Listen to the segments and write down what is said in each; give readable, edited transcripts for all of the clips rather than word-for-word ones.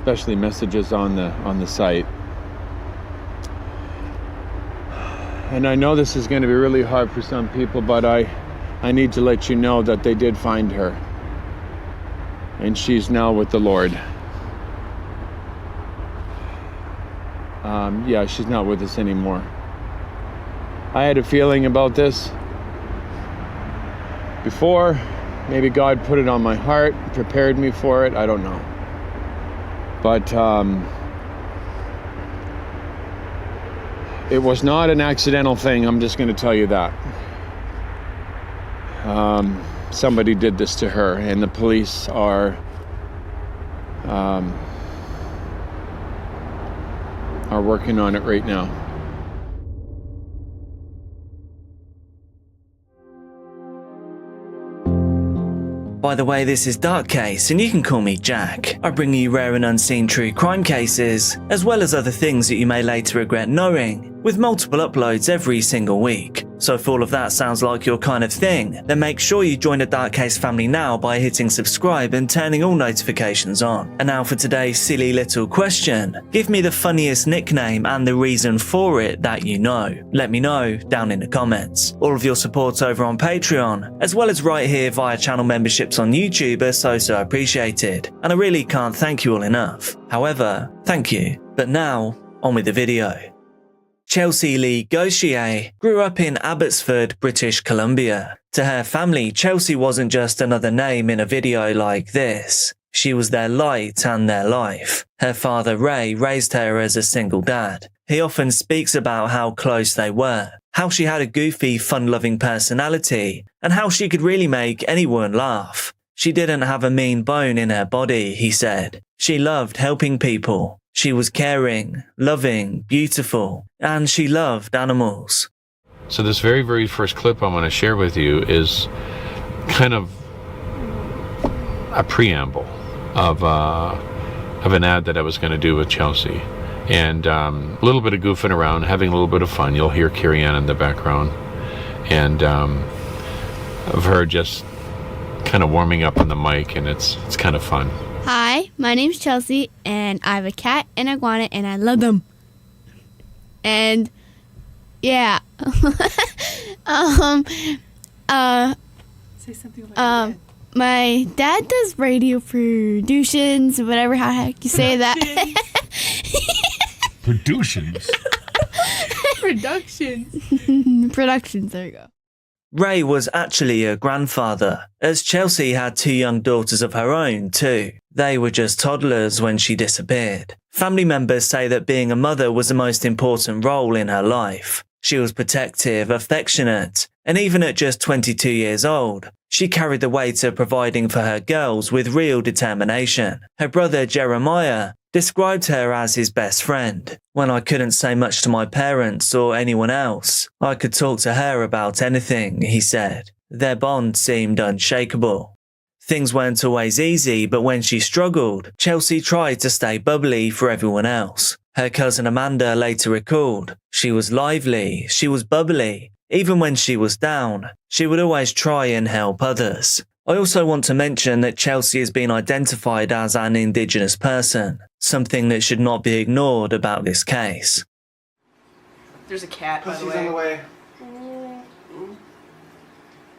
especially messages on the site. And I know this is going to be really hard for some people, but I need to let you know that they did find her. And she's now with the Lord. Yeah, she's not with us anymore. I had a feeling about this before. Maybe God put it on my heart, prepared me for it. I don't know. But it was not an accidental thing. I'm just going to tell you that. Somebody did this to her, and the police are working on it right now. By the way, this is Dark Case, and you can call me Jack. I bring you rare and unseen true crime cases, as well as other things that you may later regret knowing, with multiple uploads every single week. So if all of that sounds like your kind of thing, then make sure you join the Dark Case family now by hitting subscribe and turning all notifications on. And now for today's silly little question. Give me the funniest nickname and the reason for it that you know. Let me know down in the comments. All of your support over on Patreon, as well as right here via channel memberships on YouTube, are so appreciated. And I really can't thank you all enough. However, thank you. But now, on with the video. Chelsea Lee Gauthier grew up in Abbotsford, British Columbia. To her family, Chelsea wasn't just another name in a video like this. She was their light and their life. Her father Ray raised her as a single dad. He often speaks about how close they were, how she had a goofy, fun-loving personality, and how she could really make anyone laugh. She didn't have a mean bone in her body, he said. She loved helping people. She was caring, loving, beautiful, and she loved animals. So this very first clip I'm going to share with you is kind of a preamble of an ad that I was going to do with Chelsea. And a little bit of goofing around, having a little bit of fun. You'll hear Carrie Ann in the background. And of her just kind of warming up on the mic, and it's kind of fun. Hi, my name's Chelsea, and I have a cat and an iguana, and I love them. And yeah, say something like that. My dad does radio productions, whatever how the heck you say that. Productions. Productions. There you go. Ray was actually a grandfather, as Chelsea had 2 young daughters of her own too. They were just toddlers when she disappeared. Family members say that being a mother was the most important role in her life. She was protective, affectionate, and even at just 22 years old, she carried the weight of providing for her girls with real determination. Her brother Jeremiah described her as his best friend. When I couldn't say much to my parents or anyone else, I could talk to her about anything, he said. Their bond seemed unshakable. Things weren't always easy, but when she struggled, Chelsea tried to stay bubbly for everyone else. Her cousin Amanda later recalled, she was lively, she was bubbly. Even when she was down, she would always try and help others. I also want to mention that Chelsea has been identified as an Indigenous person, something that should not be ignored about this case. There's a cat, by the Pussy's way. on the way.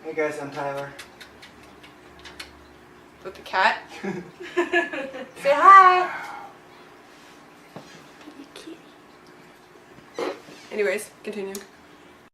Hey guys, I'm Tyler. With the cat. Say hi. Anyways, continue.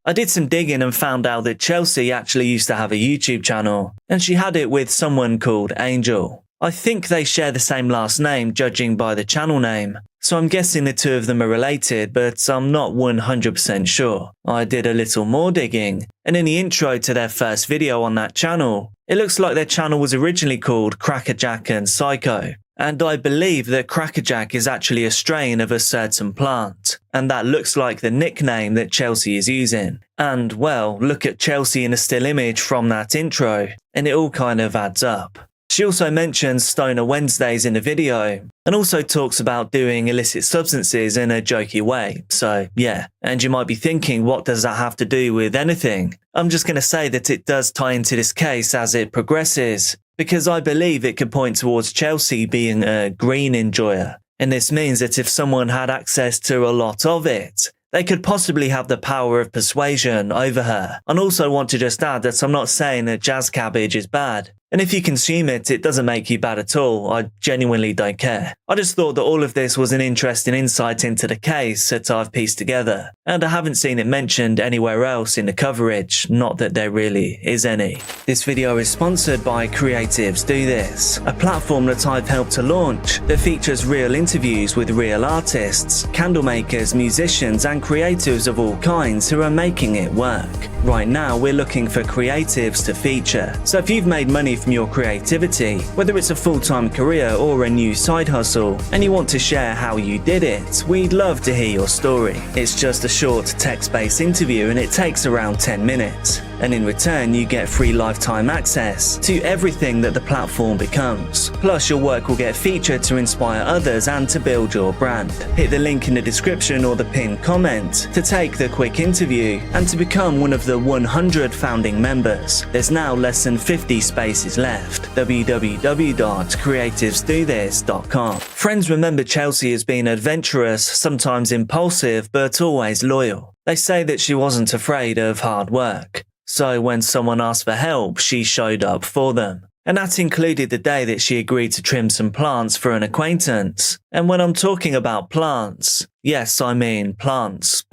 I did some digging and found out that Chelsea actually used to have a YouTube channel, and she had it with someone called Angel. I think they share the same last name judging by the channel name, so I'm guessing the two of them are related, but I'm not 100% sure. I did a little more digging, and in the intro to their first video on that channel, it looks like their channel was originally called Crackerjack and Psycho. And I believe that Crackerjack is actually a strain of a certain plant, and that looks like the nickname that Chelsea is using. And, well, look at Chelsea in a still image from that intro, and it all kind of adds up. She also mentions Stoner Wednesdays in the video, and also talks about doing illicit substances in a jokey way, so yeah. And you might be thinking, what does that have to do with anything? I'm just going to say that it does tie into this case as it progresses, because I believe it could point towards Chelsea being a green enjoyer, And this means that if someone had access to a lot of it, they could possibly have the power of persuasion over her. And also want to just add that I'm not saying that jazz cabbage is bad. And if you consume it, it doesn't make you bad at all. I genuinely don't care. I just thought that all of this was an interesting insight into the case that I've pieced together. And I haven't seen it mentioned anywhere else in the coverage, not that there really is any. This video is sponsored by Creatives Do This, a platform that I've helped to launch that features real interviews with real artists, candle makers, musicians and creatives of all kinds who are making it work. Right now we're looking for creatives to feature. So if you've made money from your creativity, whether it's a full-time career or a new side hustle, and you want to share how you did it, we'd love to hear your story. It's just a short text-based interview and it takes around 10 minutes. And in return you get free lifetime access to everything that the platform becomes. Plus your work will get featured to inspire others and to build your brand. Hit the link in the description or the pinned comment to take the quick interview and to become one of the 100 founding members. There's now less than 50 spaces left. www.creativesdothis.com. Friends remember Chelsea as being adventurous, sometimes impulsive, but always loyal. They say that she wasn't afraid of hard work. So when someone asked for help, she showed up for them. And that included the day that she agreed to trim some plants for an acquaintance. And when I'm talking about plants, yes, I mean plants,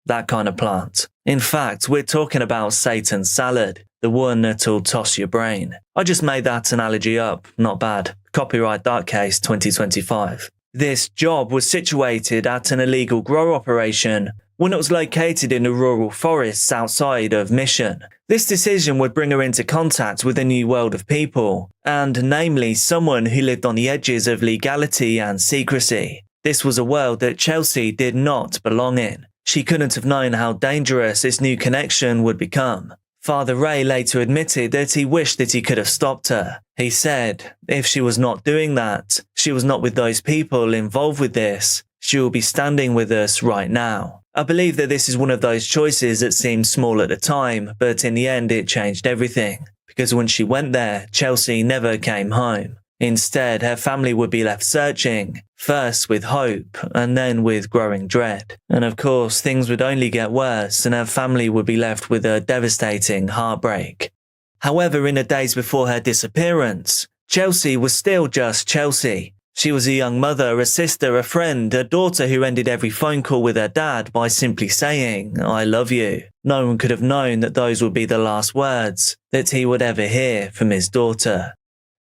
that kind of plant. In fact, we're talking about Satan's salad, the one that'll toss your brain. I just made that analogy up, not bad. Copyright Dark Case 2025. This job was situated at an illegal grow operation, one that was located in the rural forests outside of Mission. This decision would bring her into contact with a new world of people, and namely someone who lived on the edges of legality and secrecy. This was a world that Chelsea did not belong in. She couldn't have known how dangerous this new connection would become. Father Ray later admitted that he wished that he could have stopped her. He said, if she was not doing that, she was not with those people involved with this, she will be standing with us right now. I believe that this is one of those choices that seemed small at the time, but in the end it changed everything. Because when she went there, Chelsea never came home. Instead, her family would be left searching, first with hope and then with growing dread. And of course, things would only get worse and her family would be left with a devastating heartbreak. However, in the days before her disappearance, Chelsea was still just Chelsea. She was a young mother, a sister, a friend, a daughter who ended every phone call with her dad by simply saying, "I love you." No one could have known that those would be the last words that he would ever hear from his daughter.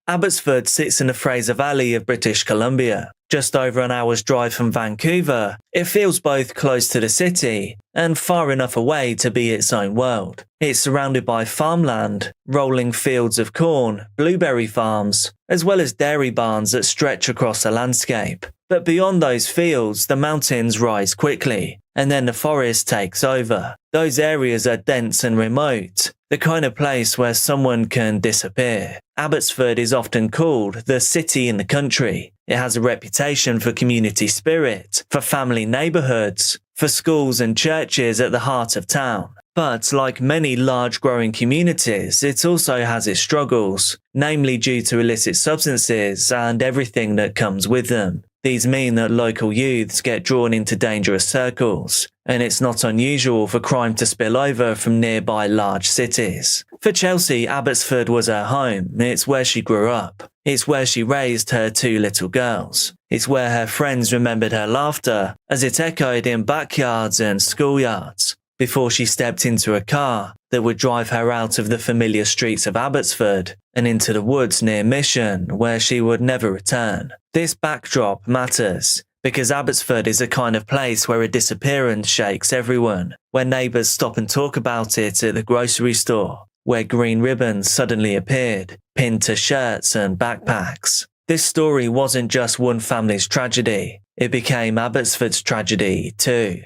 Abbotsford sits in the Fraser Valley of British Columbia, just over an hour's drive from Vancouver. It feels both close to the city and far enough away to be its own world. It's surrounded by farmland, rolling fields of corn, blueberry farms, as well as dairy barns that stretch across the landscape. But beyond those fields, the mountains rise quickly, and then the forest takes over. Those areas are dense and remote, the kind of place where someone can disappear. Abbotsford is often called the city in the country. It has a reputation for community spirit, for family neighbourhoods, for schools and churches at the heart of town. But like many large growing communities, it also has its struggles, namely due to illicit substances and everything that comes with them. These mean that local youths get drawn into dangerous circles, and it's not unusual for crime to spill over from nearby large cities. For Chelsea, Abbotsford was her home. It's where she grew up. It's where she raised her two little girls. It's where her friends remembered her laughter as it echoed in backyards and schoolyards, before she stepped into a car that would drive her out of the familiar streets of Abbotsford and into the woods near Mission, where she would never return. This backdrop matters, because Abbotsford is a kind of place where a disappearance shakes everyone, where neighbours stop and talk about it at the grocery store, where green ribbons suddenly appeared, pinned to shirts and backpacks. This story wasn't just one family's tragedy, it became Abbotsford's tragedy too.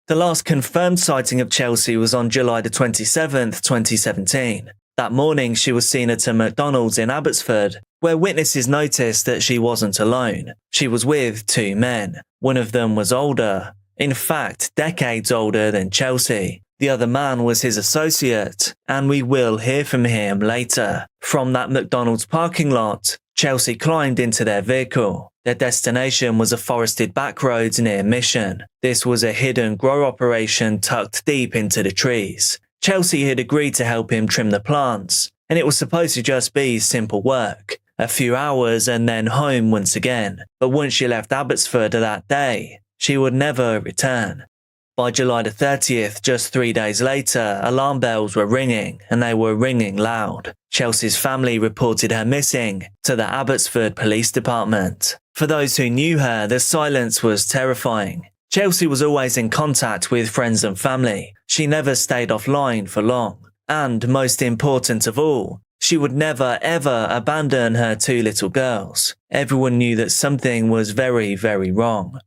The last confirmed sighting of Chelsea was on July the 27th, 2017. That morning, she was seen at a McDonald's in Abbotsford, where witnesses noticed that she wasn't alone. She was with two men. One of them was older, in fact, decades older than Chelsea. The other man was his associate, and we will hear from him later. From that McDonald's parking lot, Chelsea climbed into their vehicle. Their destination was a forested backroads near Mission. This was a hidden grow operation tucked deep into the trees. Chelsea had agreed to help him trim the plants, and it was supposed to just be simple work. A few hours and then home once again. But once she left Abbotsford that day, she would never return. By July the 30th, just 3 days later, alarm bells were ringing, and they were ringing loud. Chelsea's family reported her missing to the Abbotsford Police Department. For those who knew her, the silence was terrifying. Chelsea was always in contact with friends and family. She never stayed offline for long. And most important of all, she would never ever abandon her 2 little girls. Everyone knew that something was very, very wrong.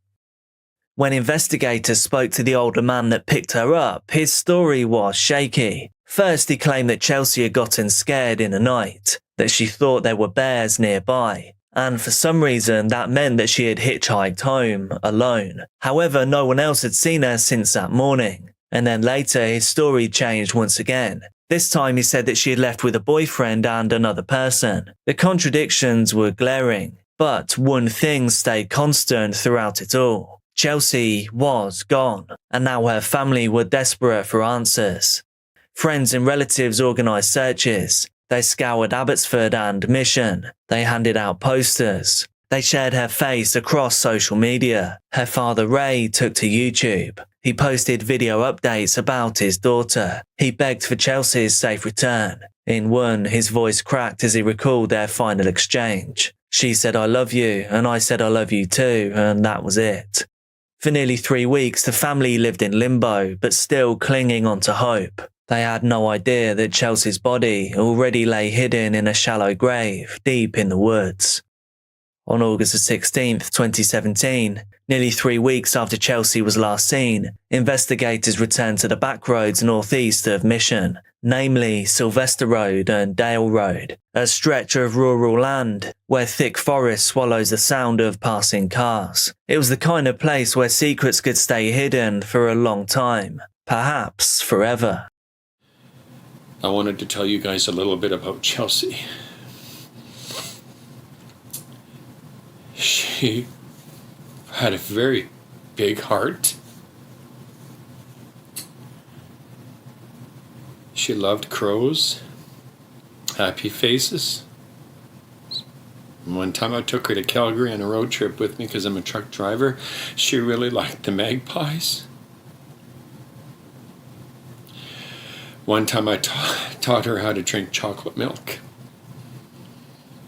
When investigators spoke to the older man that picked her up, his story was shaky. First, he claimed that Chelsea had gotten scared in the night, that she thought there were bears nearby, and for some reason that meant that she had hitchhiked home alone. However, no one else had seen her since that morning. And then later his story changed once again. This time he said that she had left with a boyfriend and another person. The contradictions were glaring, but one thing stayed constant throughout it all. Chelsea was gone, and now her family were desperate for answers. Friends and relatives organised searches. They scoured Abbotsford and Mission. They handed out posters. They shared her face across social media. Her father Ray took to YouTube. He posted video updates about his daughter. He begged for Chelsea's safe return. In one, his voice cracked as he recalled their final exchange. She said, "I love you," and I said, "I love you too," and that was it. For nearly 3 weeks, the family lived in limbo, but still clinging on to hope. They had no idea that Chelsea's body already lay hidden in a shallow grave deep in the woods. On August 16th, 2017, nearly 3 weeks after Chelsea was last seen, investigators returned to the backroads northeast of Mission, namely Sylvester Road and Dale Road, a stretch of rural land where thick forest swallows the sound of passing cars. It was the kind of place where secrets could stay hidden for a long time, perhaps forever. I wanted to tell you guys a little bit about Chelsea. She had a very big heart. She loved crows, happy faces. One time I took her to Calgary on a road trip with me because I'm a truck driver. She really liked the magpies. One time I taught her how to drink chocolate milk.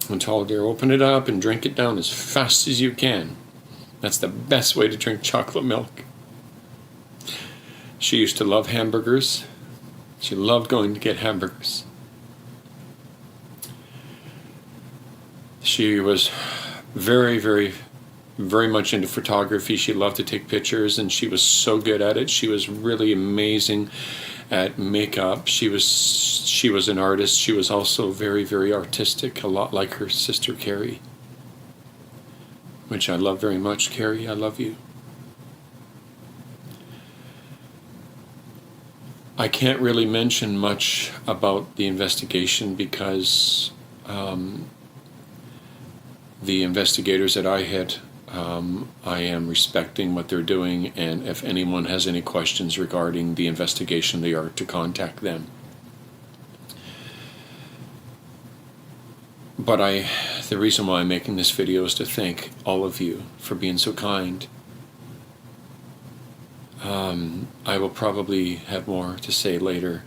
I told her, open it up and drink it down as fast as you can. That's the best way to drink chocolate milk. She used to love hamburgers. She loved going to get hamburgers. She was very, very, very much into photography. She loved to take pictures, and she was so good at it. She was really amazing at makeup. She was an artist. She was also very, very artistic, a lot like her sister Carrie, which I love very much. Carrie, I love you. I can't really mention much about the investigation because the investigators that I had, I am respecting what they're doing, and if anyone has any questions regarding the investigation, they are to contact them. But the reason why I'm making this video is to thank all of you for being so kind. I will probably have more to say later.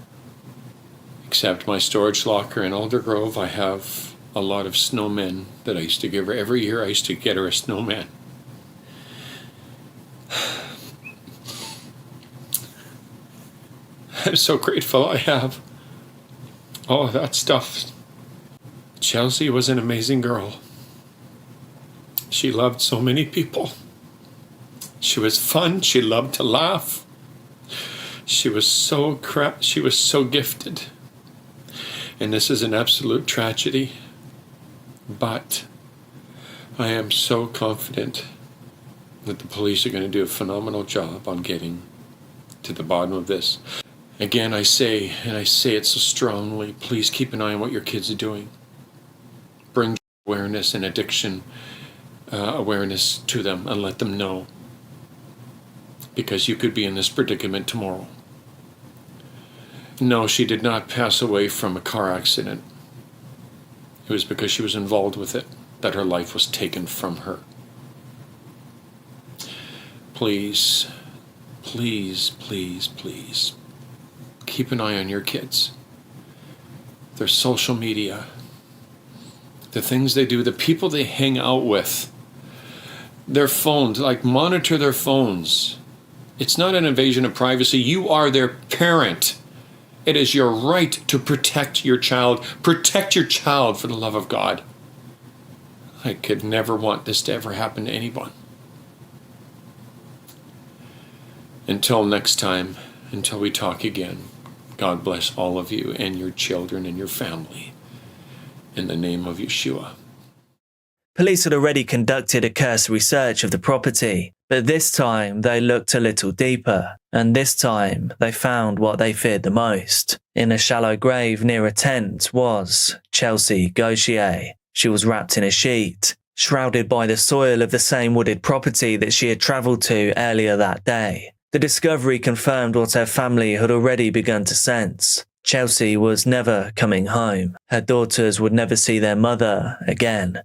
Except my storage locker in Aldergrove, I have a lot of snowmen that I used to give her. Every year I used to get her a snowman. I'm so grateful I have all of that stuff. Chelsea was an amazing girl. She loved so many people. She was fun. She loved to laugh. She was so gifted. And this is an absolute tragedy. But I am so confident that the police are going to do a phenomenal job on getting to the bottom of this. Again, I say, and I say it so strongly, please keep an eye on what your kids are doing. Bring awareness and addiction awareness to them and let them know. Because you could be in this predicament tomorrow. No, she did not pass away from a car accident. It was because she was involved with it that her life was taken from her. Please, please, please, please, keep an eye on your kids. Their social media, the things they do, the people they hang out with, their phones, like monitor their phones. It's not an invasion of privacy. You are their parent. It is your right to protect your child. Protect your child for the love of God. I could never want this to ever happen to anyone. Until next time, until we talk again, God bless all of you and your children and your family. In the name of Yeshua. Police had already conducted a cursory search of the property, but this time they looked a little deeper, and this time they found what they feared the most. In a shallow grave near a tent was Chelsea Gauthier. She was wrapped in a sheet, shrouded by the soil of the same wooded property that she had travelled to earlier that day. The discovery confirmed what her family had already begun to sense. Chelsea was never coming home. Her daughters would never see their mother again.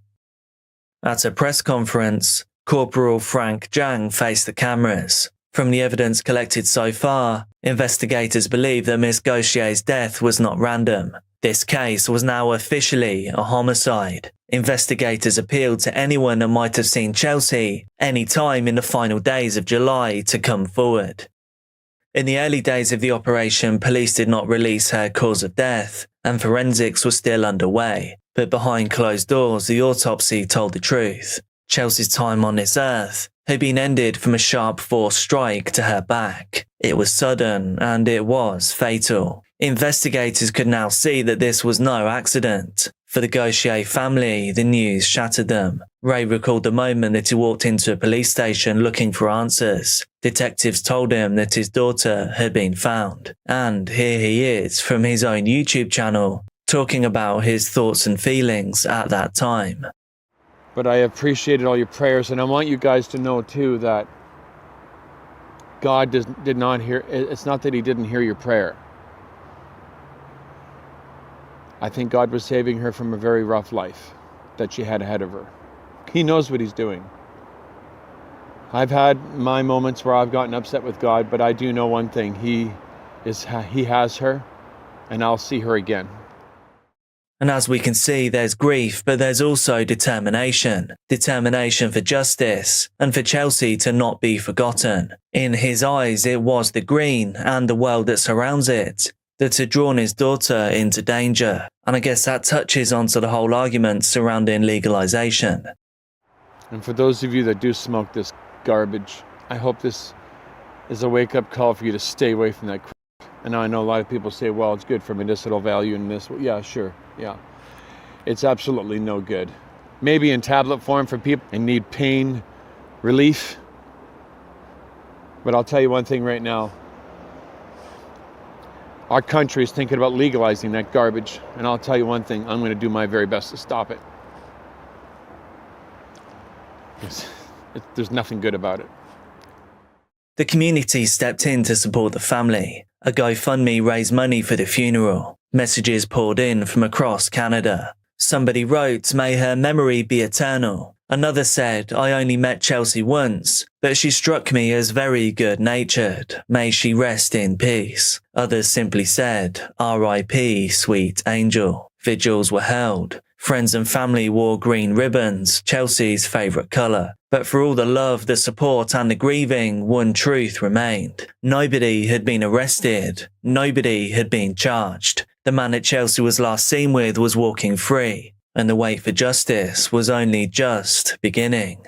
At a press conference, Corporal Frank Zhang faced the cameras. From the evidence collected so far, investigators believe that Miss Gauthier's death was not random. This case was now officially a homicide. Investigators appealed to anyone that might have seen Chelsea any time in the final days of July to come forward. In the early days of the operation, police did not release her cause of death, and forensics was still underway. But behind closed doors, the autopsy told the truth. Chelsea's time on this earth had been ended from a sharp force strike to her back. It was sudden, and it was fatal. Investigators could now see that this was no accident. For the Gauthier family, the news shattered them. Ray recalled the moment that he walked into a police station looking for answers. Detectives told him that his daughter had been found. And here he is from his own YouTube channel, talking about his thoughts and feelings at that time. But I appreciated all your prayers, and I want you guys to know too that God did not hear. It's not that He didn't hear your prayer. I think God was saving her from a very rough life that she had ahead of her. He knows what He's doing. I've had my moments where I've gotten upset with God, but I do know one thing: He has her, and I'll see her again. And as we can see, there's grief, but there's also determination. Determination for justice, and for Chelsea to not be forgotten. In his eyes, it was the green, and the world that surrounds it, that had drawn his daughter into danger. And I guess that touches onto the whole argument surrounding legalization. And for those of you that do smoke this garbage, I hope this is a wake-up call for you to stay away from that crap. And I know a lot of people say, well, it's good for medicinal value and this. Well, yeah, sure, yeah. It's absolutely no good. Maybe in tablet form for people who need pain relief. But I'll tell you one thing right now. Our country is thinking about legalizing that garbage. And I'll tell you one thing, I'm going to do my very best to stop it. There's nothing good about it. The community stepped in to support the family. A GoFundMe raised money for the funeral. Messages poured in from across Canada. Somebody wrote, "May her memory be eternal." Another said, "I only met Chelsea once, but she struck me as very good-natured. May she rest in peace." Others simply said, "R.I.P. sweet angel." Vigils were held. Friends and family wore green ribbons, Chelsea's favourite colour. But for all the love, the support and the grieving, one truth remained. Nobody had been arrested. Nobody had been charged. The man that Chelsea was last seen with was walking free. And the wait for justice was only just beginning.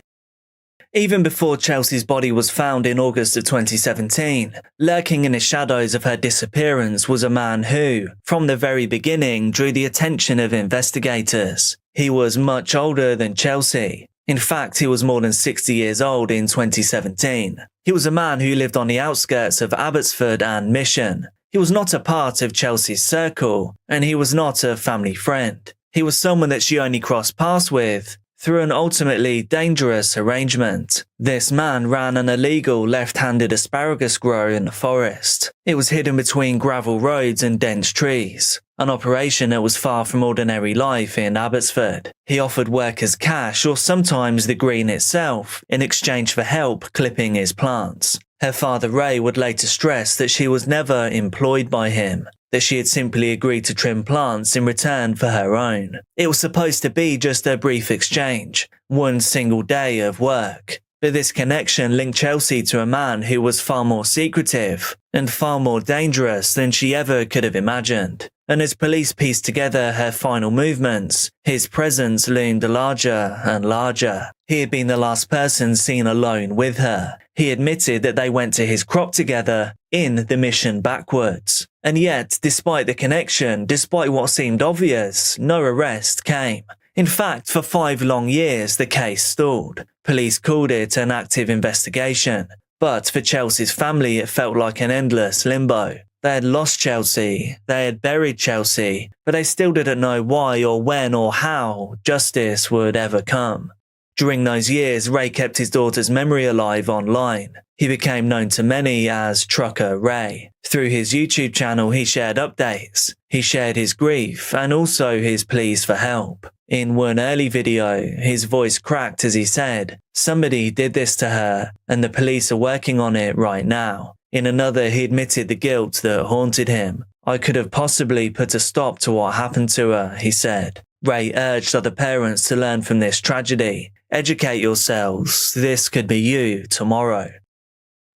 Even before Chelsea's body was found in August of 2017, lurking in the shadows of her disappearance was a man who, from the very beginning, drew the attention of investigators. He was much older than Chelsea. In fact, he was more than 60 years old in 2017. He was a man who lived on the outskirts of Abbotsford and Mission. He was not a part of Chelsea's circle, and he was not a family friend. He was someone that she only crossed paths with through an ultimately dangerous arrangement. This man ran an illegal left-handed asparagus grower in the forest. It was hidden between gravel roads and dense trees, an operation that was far from ordinary life in Abbotsford. He offered workers cash or sometimes the green itself in exchange for help clipping his plants. Her father Ray would later stress that she was never employed by him, that she had simply agreed to trim plants in return for her own. It was supposed to be just a brief exchange, one single day of work. But this connection linked Chelsea to a man who was far more secretive and far more dangerous than she ever could have imagined. And as police pieced together her final movements, his presence loomed larger and larger. He had been the last person seen alone with her. He admitted that they went to his crop together in the mission backwards. And yet, despite the connection, despite what seemed obvious, no arrest came. In fact, for 5 long years, the case stalled. Police called it an active investigation. But for Chelsea's family, it felt like an endless limbo. They had lost Chelsea, they had buried Chelsea, but they still didn't know why or when or how justice would ever come. During those years, Ray kept his daughter's memory alive online. He became known to many as Trucker Ray. Through his YouTube channel, he shared updates. He shared his grief and also his pleas for help. In one early video, his voice cracked as he said, "Somebody did this to her, and the police are working on it right now." In another, he admitted the guilt that haunted him. "I could have possibly put a stop to what happened to her," he said. Ray urged other parents to learn from this tragedy. Educate yourselves, this could be you tomorrow.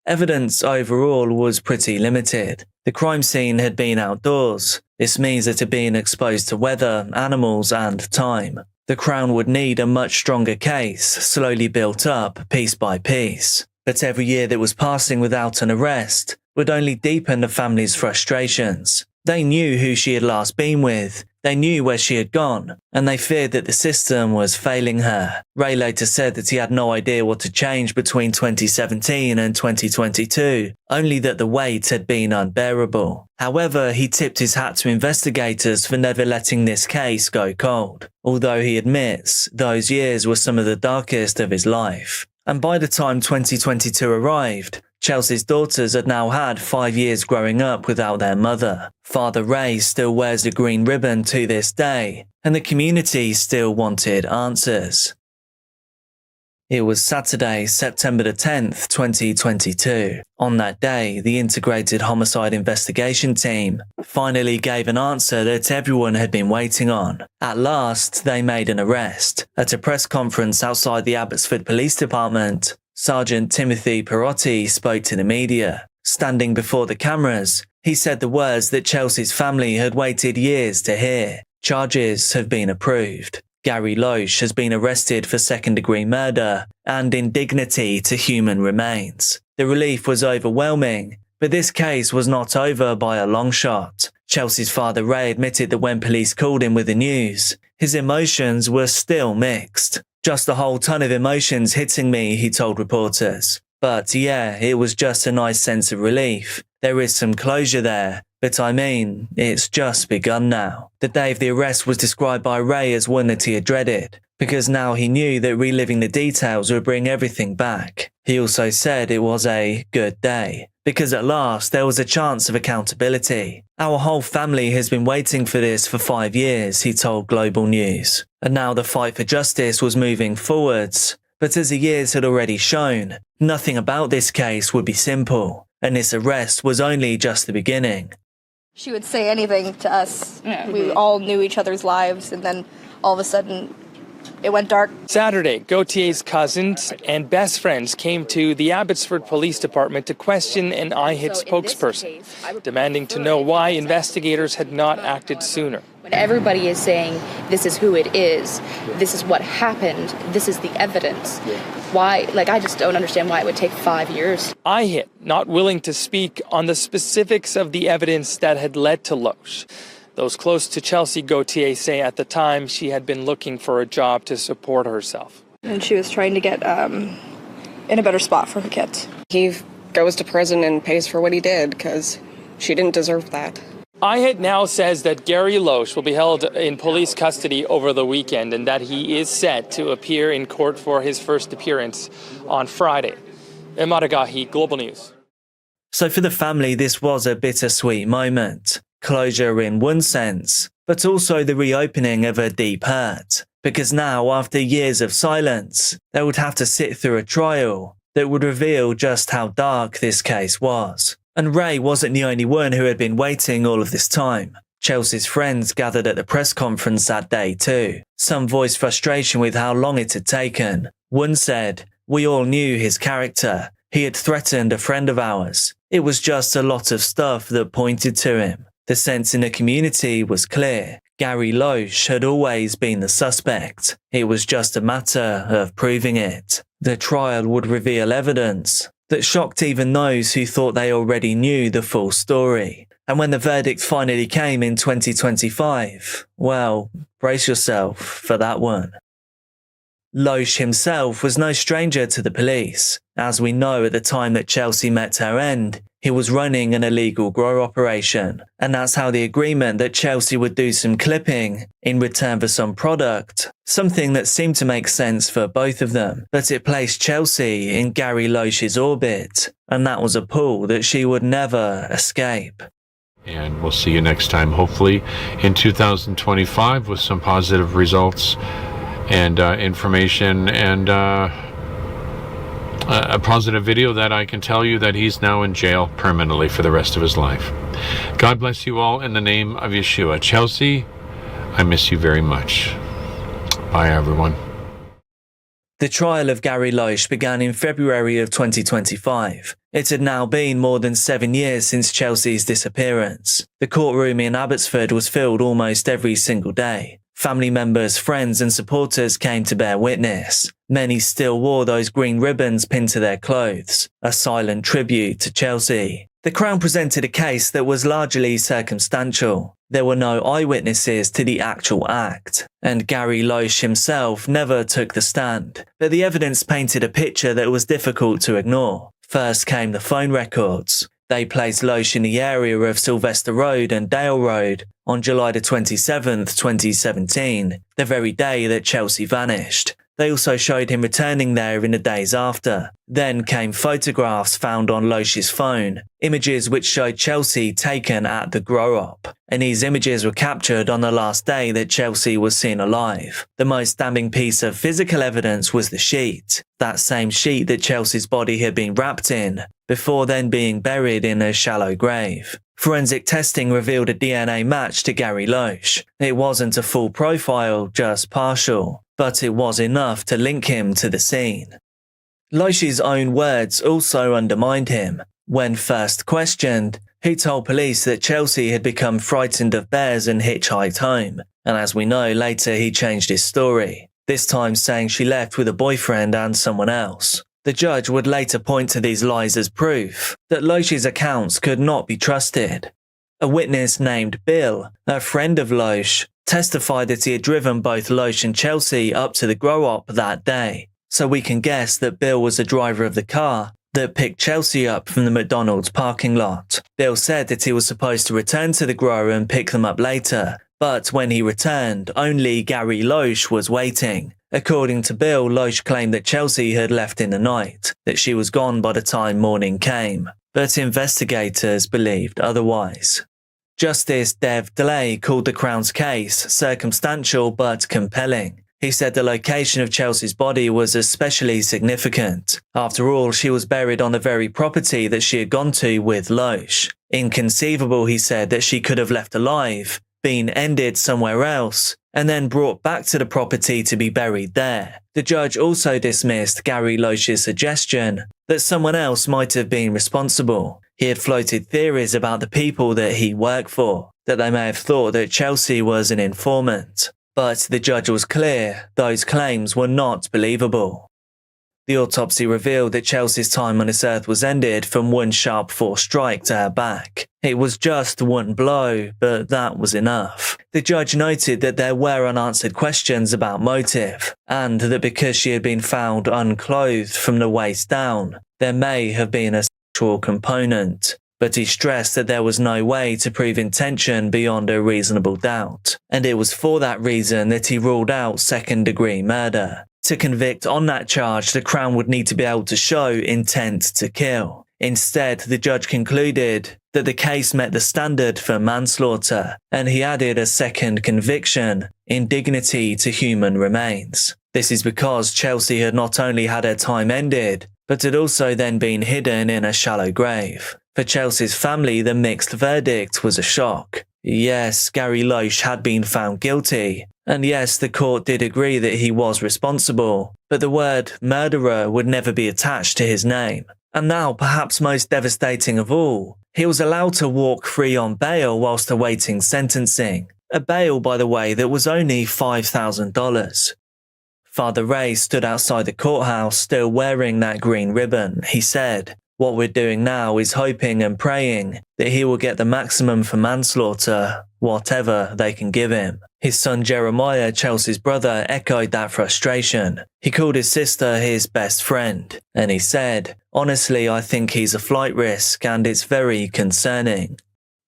Evidence overall was pretty limited. The crime scene had been outdoors. This means it had been exposed to weather, animals, and time. The Crown would need a much stronger case, slowly built up piece by piece. But every year that was passing without an arrest would only deepen the family's frustrations. They knew who she had last been with, they knew where she had gone, and they feared that the system was failing her. Ray later said that he had no idea what had changed between 2017 and 2022, only that the wait had been unbearable. However, he tipped his hat to investigators for never letting this case go cold, although he admits those years were some of the darkest of his life. And by the time 2022 arrived, Chelsea's daughters had now had 5 years growing up without their mother. Father Ray still wears a green ribbon to this day, and the community still wanted answers. It was Saturday, September the 10th, 2022. On that day, the Integrated Homicide Investigation Team finally gave an answer that everyone had been waiting on. At last, they made an arrest. At a press conference outside the Abbotsford Police Department, Sergeant Timothy Perotti spoke to the media. Standing before the cameras, he said the words that Chelsea's family had waited years to hear. Charges have been approved. Gary Loesch has been arrested for second-degree murder and indignity to human remains. The relief was overwhelming, but this case was not over by a long shot. Chelsea's father Ray admitted that when police called him with the news, his emotions were still mixed. "Just a whole ton of emotions hitting me," he told reporters. "But yeah, it was just a nice sense of relief. There is some closure there. But I mean, it's just begun now." The day of the arrest was described by Ray as one that he had dreaded, because now he knew that reliving the details would bring everything back. He also said it was a good day, because at last there was a chance of accountability. "Our whole family has been waiting for this for 5 years, he told Global News. And now the fight for justice was moving forwards. But as the years had already shown, nothing about this case would be simple, and this arrest was only just the beginning. She would say anything to us. We all knew each other's lives, and then all of a sudden, it went dark. Saturday, Gautier's cousins and best friends came to the Abbotsford Police Department to question an IHIT spokesperson, demanding to know why investigators had not acted sooner. When everybody is saying, this is who it is, this is what happened, this is the evidence, why, I just don't understand why it would take 5 years. IHIT not willing to speak on the specifics of the evidence that had led to Loesch. Those close to Chelsea Gautier say at the time she had been looking for a job to support herself. And she was trying to get in a better spot for her kids. He goes to prison and pays for what he did because She didn't deserve that. IHIT now says that Gary Loesch will be held in police custody over the weekend and that he is set to appear in court for his first appearance on Friday. Emaragahi, Global News. So for the family, this was a bittersweet moment. Closure in one sense, but also the reopening of a deep hurt. Because now, after years of silence, they would have to sit through a trial that would reveal just how dark this case was. And Ray wasn't the only one who had been waiting all of this time. Chelsea's friends gathered at the press conference that day too. Some voiced frustration with how long it had taken. One said, "We all knew his character. He had threatened a friend of ours. It was just a lot of stuff that pointed to him." The sense in the community was clear. Gary Loesch had always been the suspect. It was just a matter of proving it. The trial would reveal evidence that shocked even those who thought they already knew the full story. And when the verdict finally came in 2025, well, brace yourself for that one. Loesch himself was no stranger to the police. As we know, at the time that Chelsea met her end, he was running an illegal grow operation. And that's how the agreement that Chelsea would do some clipping in return for some product, something that seemed to make sense for both of them. But it placed Chelsea in Gary Loesch's orbit, and that was a pull that she would never escape. And we'll see you next time, hopefully in 2025 with some positive results and information and a positive video that I can tell you that he's now in jail permanently for the rest of his life. God bless you all in the name of Yeshua. Chelsea, I miss you very much. Bye, everyone. The trial of Gary Loesch began in February of 2025. It had now been more than 7 years since Chelsea's disappearance. The courtroom in Abbotsford was filled almost every single day. Family members, friends and supporters came to bear witness. Many still wore those green ribbons pinned to their clothes, a silent tribute to Chelsea. The Crown presented a case that was largely circumstantial. There were no eyewitnesses to the actual act, and Gary Loesch himself never took the stand. But the evidence painted a picture that was difficult to ignore. First came the phone records. They placed Loesch in the area of Sylvester Road and Dale Road on July the 27th, 2017, the very day that Chelsea vanished. They also showed him returning there in the days after. Then came photographs found on Loesch's phone, images which showed Chelsea taken at the grow-up. And these images were captured on the last day that Chelsea was seen alive. The most damning piece of physical evidence was the sheet, that same sheet that Chelsea's body had been wrapped in, before then being buried in a shallow grave. Forensic testing revealed a DNA match to Gary Loesch. It wasn't a full profile, just partial, but it was enough to link him to the scene. Loesch's own words also undermined him. When first questioned, he told police that Chelsea had become frightened of bears and hitchhiked home, and as we know, later he changed his story, this time saying she left with a boyfriend and someone else. The judge would later point to these lies as proof that Loesch's accounts could not be trusted. A witness named Bill, a friend of Loesch, testified that he had driven both Loesch and Chelsea up to the grow-up that day, so we can guess that Bill was the driver of the car that picked Chelsea up from the McDonald's parking lot. Bill said that he was supposed to return to the grow and pick them up later, but when he returned, only Gary Loesch was waiting. According to Bill, Loesch claimed that Chelsea had left in the night, that she was gone by the time morning came, but investigators believed otherwise. Justice Dev Delay called the Crown's case circumstantial but compelling. He said the location of Chelsea's body was especially significant. After all, she was buried on the very property that she had gone to with Loesch. Inconceivable, he said, that she could have left alive, been ended somewhere else, and then brought back to the property to be buried there. The judge also dismissed Gary Loesch's suggestion that someone else might have been responsible. He had floated theories about the people that he worked for, that they may have thought that Chelsea was an informant. But the judge was clear, those claims were not believable. The autopsy revealed that Chelsea's time on this earth was ended from one sharp force strike to her back. It was just one blow, but that was enough. The judge noted that there were unanswered questions about motive, and that because she had been found unclothed from the waist down, there may have been a sexual component. but he stressed that there was no way to prove intention beyond a reasonable doubt, and it was for that reason that he ruled out second-degree murder. To convict on that charge, the Crown would need to be able to show intent to kill. Instead, the judge concluded that the case met the standard for manslaughter, and he added a second conviction, indignity to human remains. This is because Chelsea had not only had her time ended, but had also then been hidden in a shallow grave. For Chelsea's family, the mixed verdict was a shock. Yes, Gary Loesch had been found guilty, and yes, the court did agree that he was responsible, but the word murderer would never be attached to his name. And now, perhaps most devastating of all, he was allowed to walk free on bail whilst awaiting sentencing. A bail, by the way, that was only $5,000. Father Ray stood outside the courthouse still wearing that green ribbon. He said, "What we're doing now is hoping and praying that he will get the maximum for manslaughter, whatever they can give him." His son Jeremiah, Chelsea's brother, echoed that frustration. He called his sister his best friend, and he said, "Honestly, I think he's a flight risk and it's very concerning."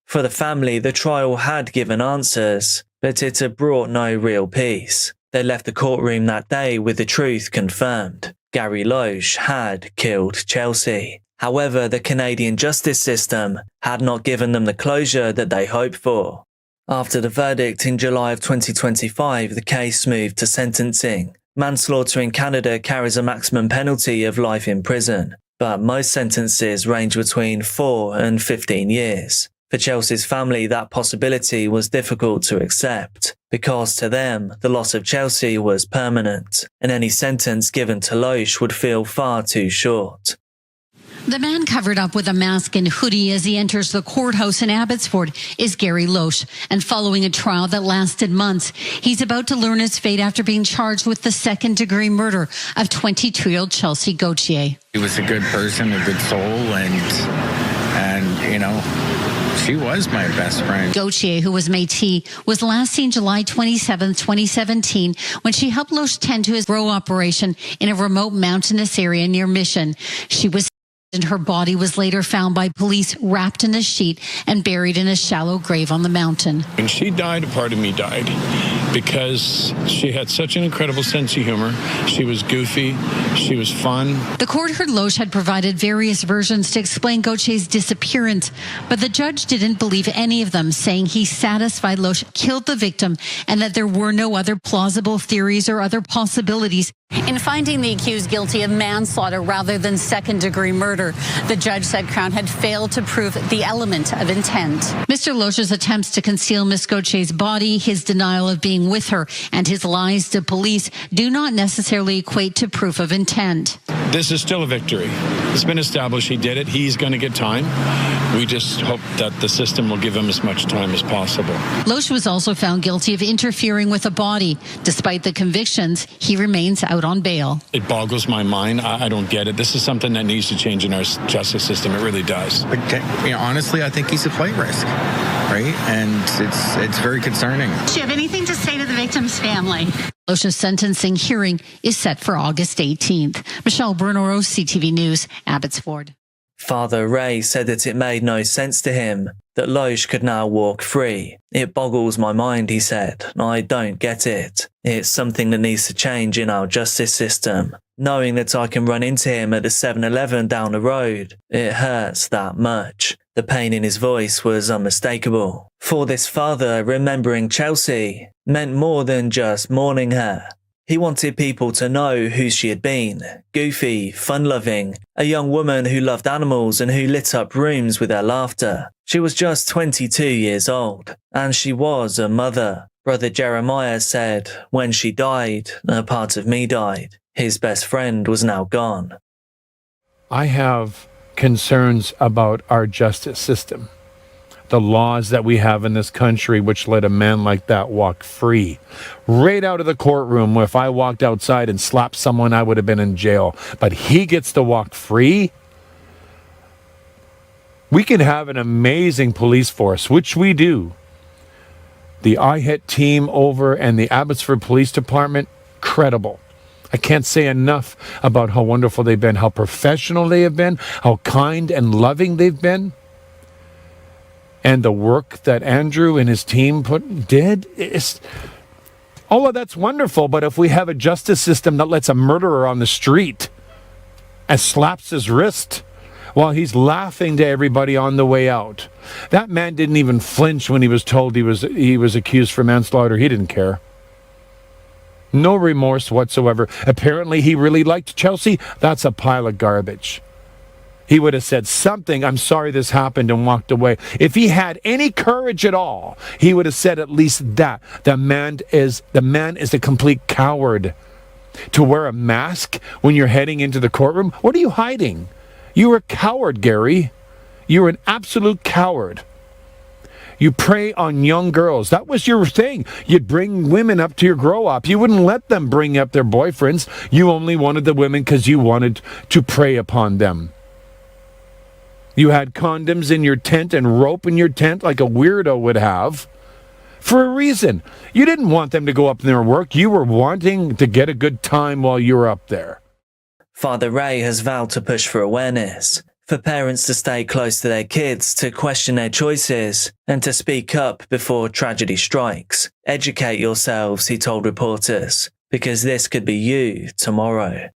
For the family, the trial had given answers, but it had brought no real peace. They left the courtroom that day with the truth confirmed. Gary Loesch had killed Chelsea. However, the Canadian justice system had not given them the closure that they hoped for. After the verdict in July of 2025, the case moved to sentencing. Manslaughter in Canada carries a maximum penalty of life in prison, but most sentences range between 4 and 15 years. For Chelsea's family, that possibility was difficult to accept, because to them, the loss of Chelsea was permanent, and any sentence given to Loesch would feel far too short. The man covered up with a mask and hoodie as he enters the courthouse in Abbotsford is Gary Loesch. And following a trial that lasted months, he's about to learn his fate after being charged with the second-degree murder of 22-year-old Chelsea Gauthier. He was a good person, a good soul, and you know, she was my best friend. Gauthier, who was Métis, was last seen July 27, 2017, when she helped Loesch tend to his grow operation in a remote mountainous area near Mission. She was and her body was later found by police wrapped in a sheet and buried in a shallow grave on the mountain. When she died, a part of me died because she had such an incredible sense of humor. She was goofy. She was fun. The court heard Loesch had provided various versions to explain Gauthier's disappearance, but the judge didn't believe any of them, saying he satisfied Loesch killed the victim and that there were no other plausible theories or other possibilities. In finding the accused guilty of manslaughter rather than second-degree murder, the judge said Crown had failed to prove the element of intent. Mr. Loesch's attempts to conceal Miss Gauthier's body, his denial of being with her, and his lies to police do not necessarily equate to proof of intent. This is still a victory. It's been established. He did it. He's going to get time. We just hope that the system will give him as much time as possible. Loesch was also found guilty of interfering with a body. Despite the convictions, he remains out on bail. It boggles my mind. I don't get it. This is something that needs to change in our justice system. It really does. But, you know, honestly, I think he's a flight risk, right? And it's very concerning. Do you have anything to say to the victim's family? Loesch's sentencing hearing is set for August 18th. Michelle Bernoro, CTV News, Abbotsford. Father Ray said that it made no sense to him that Loesch could now walk free. "It boggles my mind," he said. "I don't get it. It's something that needs to change in our justice system. Knowing that I can run into him at the 7-Eleven down the road, it hurts that much." The pain in his voice was unmistakable. For this father, remembering Chelsea meant more than just mourning her. He wanted people to know who she had been. Goofy, fun-loving, a young woman who loved animals and who lit up rooms with her laughter. She was just 22 years old, and she was a mother. Brother Jeremiah said, when she died, a part of me died. His best friend was now gone. I have concerns about our justice system. The laws that we have in this country which let a man like that walk free. Right out of the courtroom, if I walked outside and slapped someone, I would have been in jail. But he gets to walk free? We can have an amazing police force, which we do. The IHIT team over and the Abbotsford Police Department, credible. I can't say enough about how wonderful they've been, how professional they have been, how kind and loving they've been. and the work that Andrew and his team did, all of that's wonderful. But if we have a justice system that lets a murderer on the street and slaps his wrist while he's laughing to everybody on the way out, that man didn't even flinch when he was told he was accused for manslaughter. He didn't care. No remorse whatsoever. Apparently he really liked Chelsea. That's a pile of garbage. He would have said something, "I'm sorry this happened," and walked away. If he had any courage at all, he would have said at least that. The man is a complete coward. To wear a mask when you're heading into the courtroom? What are you hiding? You're a coward, Gary. You're an absolute coward. You prey on young girls. That was your thing. You'd bring women up to your grow up. You wouldn't let them bring up their boyfriends. You only wanted the women because you wanted to prey upon them. You had condoms in your tent and rope in your tent like a weirdo would have. For a reason. You didn't want them to go up in their work. You were wanting to get a good time while you were up there. Father Ray has vowed to push for awareness, for parents to stay close to their kids, to question their choices, and to speak up before tragedy strikes. Educate yourselves, he told reporters, because this could be you tomorrow.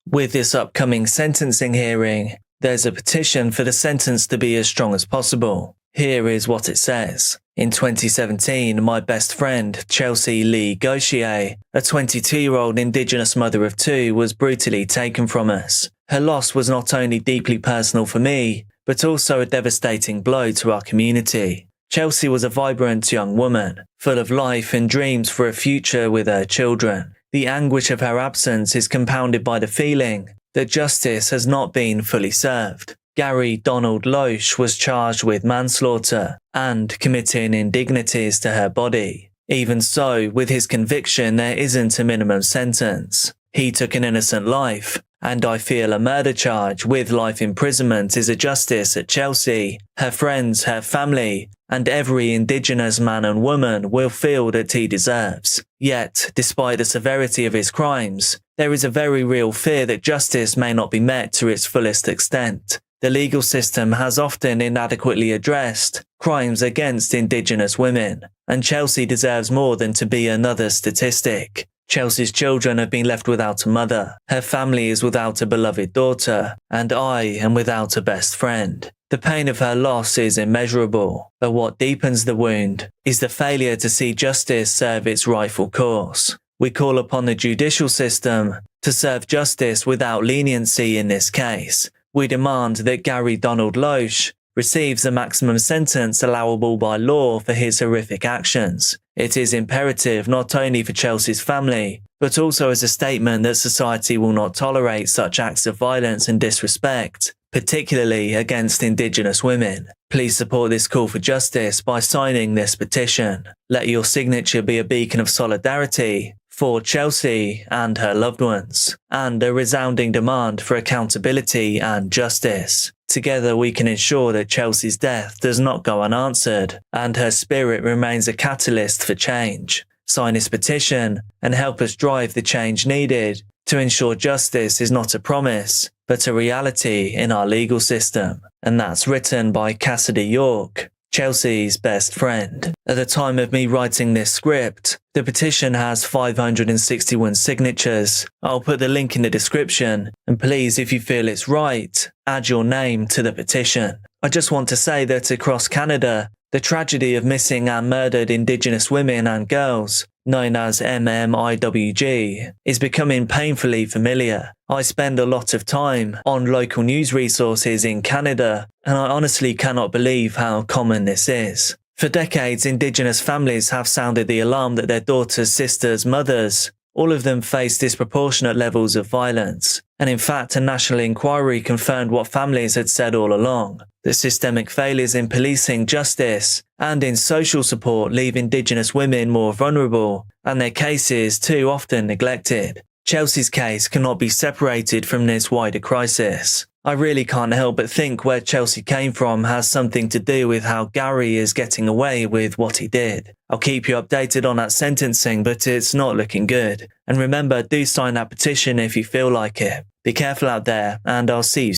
With this upcoming sentencing hearing, there's a petition for the sentence to be as strong as possible. Here is what it says. In 2017, my best friend, Chelsea Lee Gauthier, a 22-year-old Indigenous mother of two, was brutally taken from us. Her loss was not only deeply personal for me, but also a devastating blow to our community. Chelsea was a vibrant young woman, full of life and dreams for a future with her children. The anguish of her absence is compounded by the feeling that justice has not been fully served. Gary Donald Loesch was charged with manslaughter and committing indignities to her body. Even so, with his conviction, there isn't a minimum sentence. He took an innocent life, and I feel a murder charge with life imprisonment is a justice that Chelsea, her friends, her family, and every Indigenous man and woman will feel that he deserves. Yet, despite the severity of his crimes, there is a very real fear that justice may not be met to its fullest extent. The legal system has often inadequately addressed crimes against Indigenous women, and Chelsea deserves more than to be another statistic. Chelsea's children have been left without a mother, her family is without a beloved daughter, and I am without a best friend. The pain of her loss is immeasurable, but what deepens the wound is the failure to see justice serve its rightful course. We call upon the judicial system to serve justice without leniency in this case. We demand that Gary Donald Loesch receives the maximum sentence allowable by law for his horrific actions. It is imperative not only for Chelsea's family, but also as a statement that society will not tolerate such acts of violence and disrespect, particularly against Indigenous women. Please support this call for justice by signing this petition. Let your signature be a beacon of solidarity for Chelsea and her loved ones, and a resounding demand for accountability and justice. Together we can ensure that Chelsea's death does not go unanswered, and her spirit remains a catalyst for change. Sign this petition and help us drive the change needed to ensure justice is not a promise, but a reality in our legal system. And that's written by Cassidy York, Chelsea's best friend. At the time of me writing this script, the petition has 561 signatures. I'll put the link in the description, and please, if you feel it's right, add your name to the petition. I just want to say that across Canada, the tragedy of missing and murdered Indigenous women and girls, known as MMIWG, is becoming painfully familiar. I spend a lot of time on local news resources in Canada, and I honestly cannot believe how common this is. For decades, Indigenous families have sounded the alarm that their daughters, sisters, mothers, all of them face disproportionate levels of violence. And in fact, a national inquiry confirmed what families had said all along. The systemic failures in policing, justice, and in social support leave Indigenous women more vulnerable, and their cases too often neglected. Chelsea's case cannot be separated from this wider crisis. I really can't help but think where Chelsea came from has something to do with how Gary is getting away with what he did. I'll keep you updated on that sentencing, but it's not looking good. And remember, do sign that petition if you feel like it. Be careful out there, and I'll see you soon.